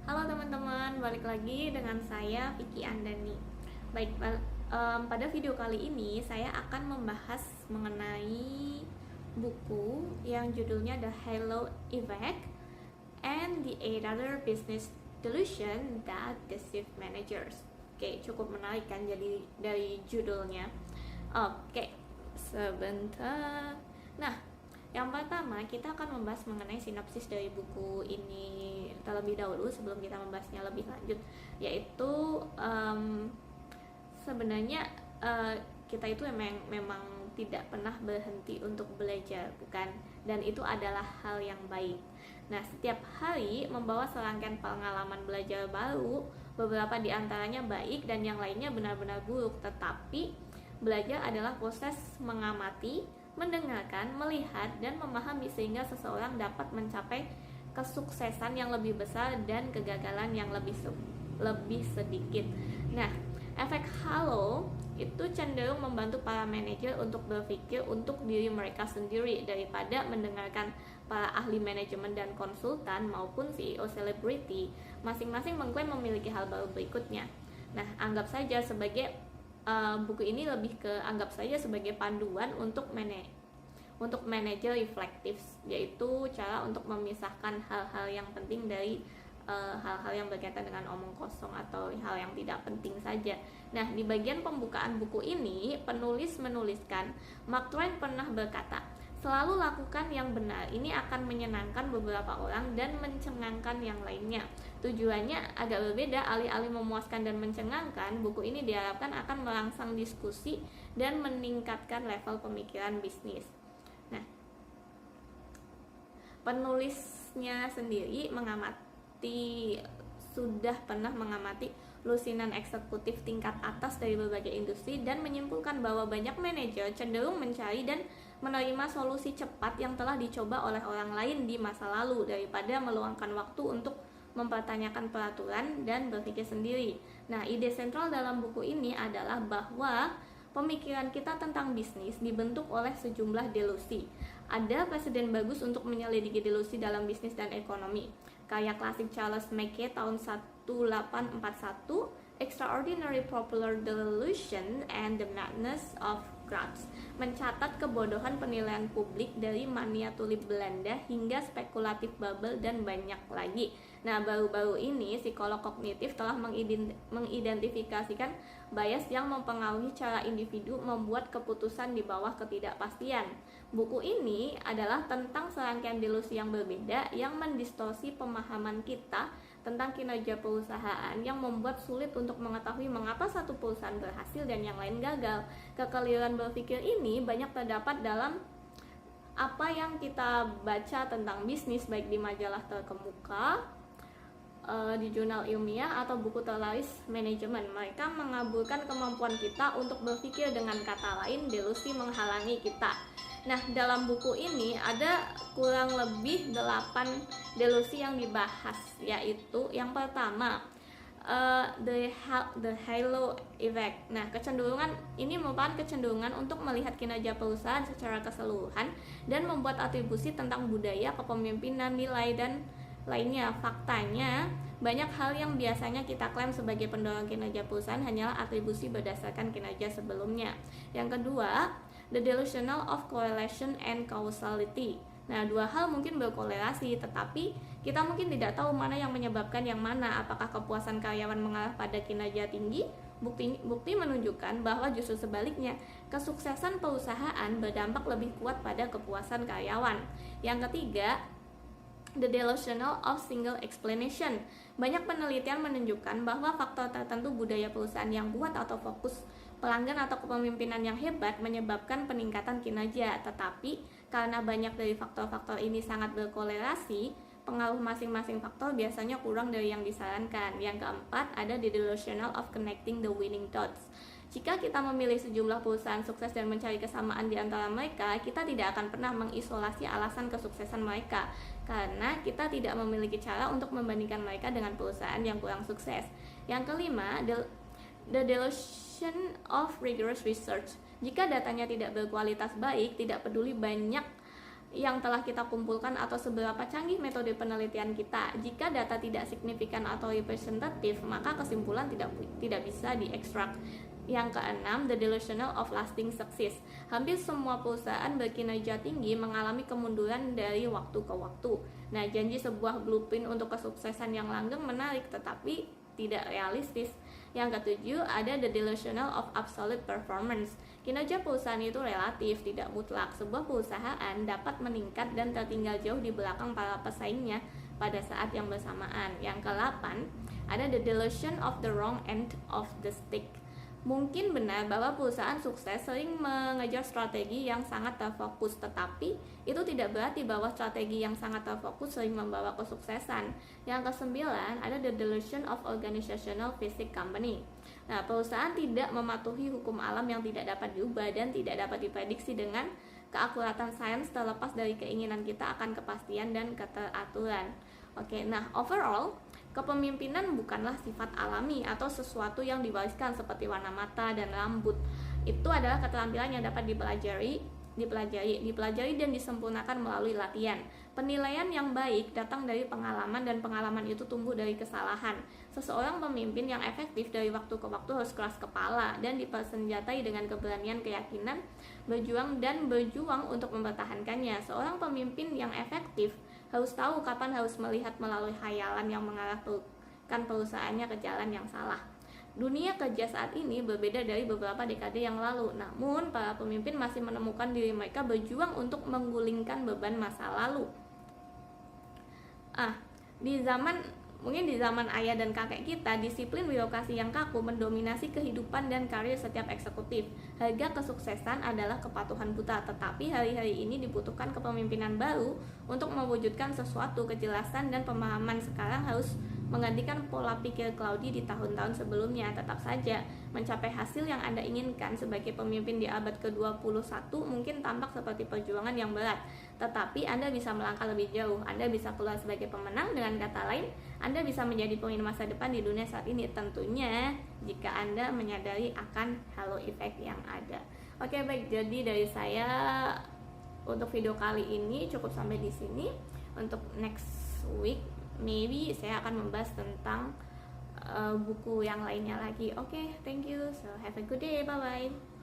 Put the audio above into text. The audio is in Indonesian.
Halo teman-teman, balik lagi dengan saya Vicky Andani. Baik, pada video kali ini saya akan membahas mengenai buku yang judulnya The Halo Effect and the 8 Other Business Delusion That Deceive Managers. Oke, cukup menarik kan jadi dari judulnya. Oke, sebentar. Nah, yang pertama, kita akan membahas mengenai sinopsis dari buku ini terlebih dahulu sebelum kita membahasnya lebih lanjut, yaitu sebenarnya kita itu memang tidak pernah berhenti untuk belajar, bukan? Dan itu adalah hal yang baik. Nah, setiap hari membawa serangkaian pengalaman belajar baru, beberapa di antaranya baik dan yang lainnya benar-benar buruk, tetapi belajar adalah proses mengamati, mendengarkan, melihat, dan memahami sehingga seseorang dapat mencapai kesuksesan yang lebih besar dan kegagalan yang lebih sedikit. Nah, efek halo itu cenderung membantu para manajer untuk berpikir untuk diri mereka sendiri daripada mendengarkan para ahli manajemen dan konsultan maupun CEO selebriti. Masing-masing mengklaim memiliki hal baru berikutnya. Nah, anggap saja sebagai buku ini lebih ke anggap saja sebagai panduan untuk manajer reflektif, yaitu cara untuk memisahkan hal-hal yang penting dari hal-hal yang berkaitan dengan omong kosong atau hal yang tidak penting saja. Nah, di bagian pembukaan buku ini, penulis menuliskan, Mark Twain pernah berkata, selalu lakukan yang benar, ini akan menyenangkan beberapa orang dan mencengangkan yang lainnya. Tujuannya agak berbeda, alih-alih memuaskan dan mencengangkan, buku ini diharapkan akan merangsang diskusi dan meningkatkan level pemikiran bisnis. Nah, penulisnya sendiri sudah pernah mengamati lusinan eksekutif tingkat atas dari berbagai industri dan menyimpulkan bahwa banyak manajer cenderung mencari dan menerima solusi cepat yang telah dicoba oleh orang lain di masa lalu daripada meluangkan waktu untuk mempertanyakan peraturan dan berpikir sendiri. Nah, ide sentral dalam buku ini adalah bahwa pemikiran kita tentang bisnis dibentuk oleh sejumlah delusi. Ada presiden bagus untuk menyelidiki delusi dalam bisnis dan ekonomi. Karya klasik Charles Mackay tahun 1841, Extraordinary Popular Delusion and the Madness of Crowds, mencatat kebodohan penilaian publik dari mania tulip Belanda hingga spekulatif bubble dan banyak lagi. Nah, baru-baru ini psikolog kognitif telah mengidentifikasikan bias yang mempengaruhi cara individu membuat keputusan di bawah ketidakpastian. Buku ini adalah tentang serangkaian delusi yang berbeda yang mendistorsi pemahaman kita tentang kinerja perusahaan yang membuat sulit untuk mengetahui mengapa satu perusahaan berhasil dan yang lain gagal. Kekeliruan berpikir ini banyak terdapat dalam apa yang kita baca tentang bisnis, baik di majalah terkemuka, di jurnal ilmiah atau buku terlaris manajemen. Mereka mengaburkan kemampuan kita untuk berpikir, dengan kata lain delusi menghalangi kita. Nah, dalam buku ini ada kurang lebih 8 delusi yang dibahas, yaitu yang pertama, the halo effect. Nah, kecenderungan ini merupakan kecenderungan untuk melihat kinerja perusahaan secara keseluruhan dan membuat atribusi tentang budaya, kepemimpinan, nilai, dan lainnya. Faktanya, banyak hal yang biasanya kita klaim sebagai pendorong kinerja perusahaan hanyalah atribusi berdasarkan kinerja sebelumnya. Yang kedua, the delusional of correlation and causality. Nah, dua hal mungkin berkorelasi, tetapi kita mungkin tidak tahu mana yang menyebabkan yang mana. Apakah kepuasan karyawan mengarah pada kinerja tinggi? Bukti menunjukkan bahwa justru sebaliknya, kesuksesan perusahaan berdampak lebih kuat pada kepuasan karyawan. Yang ketiga, the delusional of single explanation. Banyak penelitian menunjukkan bahwa faktor tertentu, budaya perusahaan yang kuat atau fokus pelanggan atau kepemimpinan yang hebat menyebabkan peningkatan kinerja. Tetapi karena banyak dari faktor-faktor ini sangat berkorelasi, pengaruh masing-masing faktor biasanya kurang dari yang disarankan. Yang keempat, ada the delusional of connecting the winning dots. Jika kita memilih sejumlah perusahaan sukses dan mencari kesamaan di antara mereka, kita tidak akan pernah mengisolasi alasan kesuksesan mereka, karena kita tidak memiliki cara untuk membandingkan mereka dengan perusahaan yang kurang sukses. Yang kelima, the delusion of rigorous research. Jika datanya tidak berkualitas baik, tidak peduli banyak yang telah kita kumpulkan atau seberapa canggih metode penelitian kita. Jika data tidak signifikan atau representatif, maka kesimpulan tidak bisa diekstrak. Yang keenam, the delusional of lasting success. Hampir semua perusahaan berkinerja tinggi mengalami kemunduran dari waktu ke waktu. Nah, janji sebuah blueprint untuk kesuksesan yang langgeng menarik, tetapi tidak realistis. Yang ketujuh, ada the delusional of absolute performance. Kinerja perusahaan itu relatif, tidak mutlak. Sebuah perusahaan dapat meningkat dan tertinggal jauh di belakang para pesaingnya pada saat yang bersamaan. Yang ke-8, ada the delusion of the wrong end of the stick. Mungkin benar bahwa perusahaan sukses sering mengejar strategi yang sangat terfokus, tetapi itu tidak berarti bahwa strategi yang sangat terfokus sering membawa kesuksesan. Yang ke-9, ada the delusion of organizational physics company. Nah, perusahaan tidak mematuhi hukum alam yang tidak dapat diubah dan tidak dapat diprediksi dengan keakuratan sains terlepas dari keinginan kita akan kepastian dan keteraturan. Oke, nah overall, kepemimpinan bukanlah sifat alami atau sesuatu yang diwariskan seperti warna mata dan rambut. Itu adalah keterampilan yang dapat dipelajari dan disempurnakan melalui latihan. Penilaian yang baik datang dari pengalaman dan pengalaman itu tumbuh dari kesalahan. Seseorang pemimpin yang efektif dari waktu ke waktu harus keras kepala dan dipersenjatai dengan keberanian, keyakinan, berjuang untuk mempertahankannya. Seorang pemimpin yang efektif harus tahu kapan harus melihat melalui khayalan yang mengarahkan perusahaannya ke jalan yang salah. Dunia kerja saat ini berbeda dari beberapa dekade yang lalu, namun para pemimpin masih menemukan diri mereka berjuang untuk menggulingkan beban masa lalu. Mungkin di zaman ayah dan kakek kita, disiplin birokrasi yang kaku mendominasi kehidupan dan karir setiap eksekutif. Harga kesuksesan adalah kepatuhan buta, tetapi hari-hari ini dibutuhkan kepemimpinan baru untuk mewujudkan sesuatu. Kejelasan dan pemahaman sekarang harus menggantikan pola pikir cloudy di tahun-tahun sebelumnya. Tetap saja, mencapai hasil yang Anda inginkan sebagai pemimpin di abad ke-21 mungkin tampak seperti perjuangan yang berat, tetapi Anda bisa melangkah lebih jauh. Anda bisa keluar sebagai pemenang. Dengan kata lain, Anda bisa menjadi pemimpin masa depan di dunia saat ini, tentunya jika Anda menyadari akan halo effect yang ada. Oke, baik, jadi dari saya untuk video kali ini cukup sampai di sini. Untuk next week maybe saya akan membahas tentang buku yang lainnya lagi. Oke, thank you. So have a good day. Bye bye.